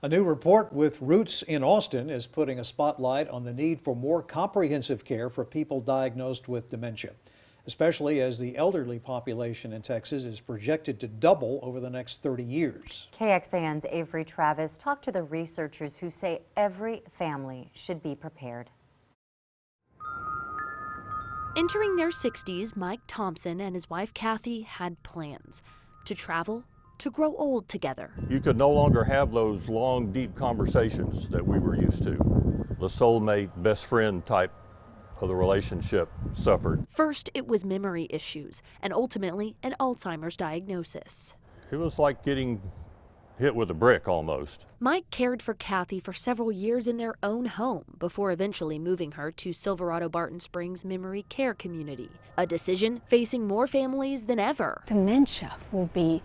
A new report with roots in Austin is putting a spotlight on the need for more comprehensive care for people diagnosed with dementia, especially as the elderly population in Texas is projected to double over the next 30 years. KXAN's Avery talked to the researchers who say every family should be prepared. Entering their 60s, Mike Thompson and his wife Kathy had plans to travel, to grow old together. You could no longer have those long, deep conversations that we were used to. The soulmate, best friend type of the relationship suffered. First, it was memory issues and ultimately an Alzheimer's diagnosis. It was like getting hit with a brick almost. Mike cared for Kathy for several years in their own home before eventually moving her to Silverado Barton Springs Memory Care Community, a decision facing more families than ever. Dementia will be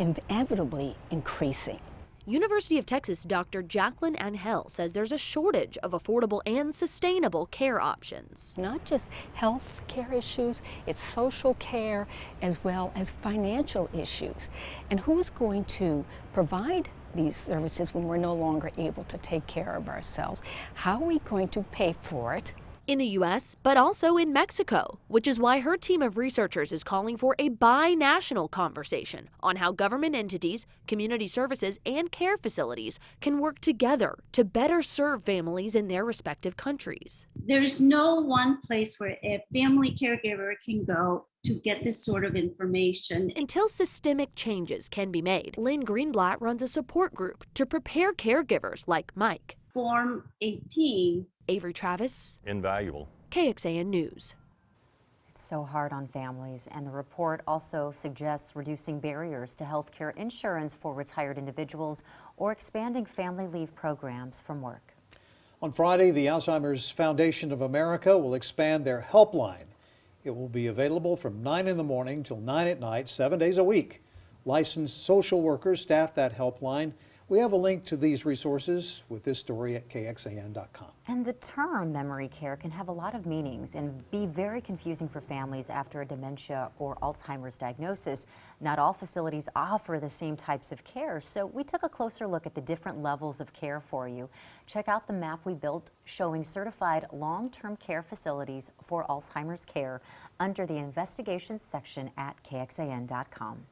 inevitably increasing. University of Texas Dr. Jacqueline Angel says there's a shortage of affordable and sustainable care options. Not just health care issues, it's social care as well as financial issues. And who's going to provide these services when we're no longer able to take care of ourselves? How are we going to pay for it? In the U.S., but also in Mexico, which is why her team of researchers is calling for a bi-national conversation on how government entities, community services, and care facilities can work together to better serve families in their respective countries. There's no one place where a family caregiver can go to get this sort of information. Until systemic changes can be made, Lynn Greenblatt runs a support group to prepare caregivers like Mike. Form 18. Avery, invaluable. KXAN News. It's so hard on families, and the report also suggests reducing barriers to health care insurance for retired individuals or expanding family leave programs from work. On Friday, the Alzheimer's Foundation of America will expand their helpline. It will be available from 9 in the morning till 9 at night, 7 days a week. Licensed social workers staff that helpline. We have a link to these resources with this story at KXAN.com. And the term memory care can have a lot of meanings and be very confusing for families after a dementia or Alzheimer's diagnosis. Not all facilities offer the same types of care, so we took a closer look at the different levels of care for you. Check out the map we built showing certified long-term care facilities for Alzheimer's care under the investigations section at KXAN.com.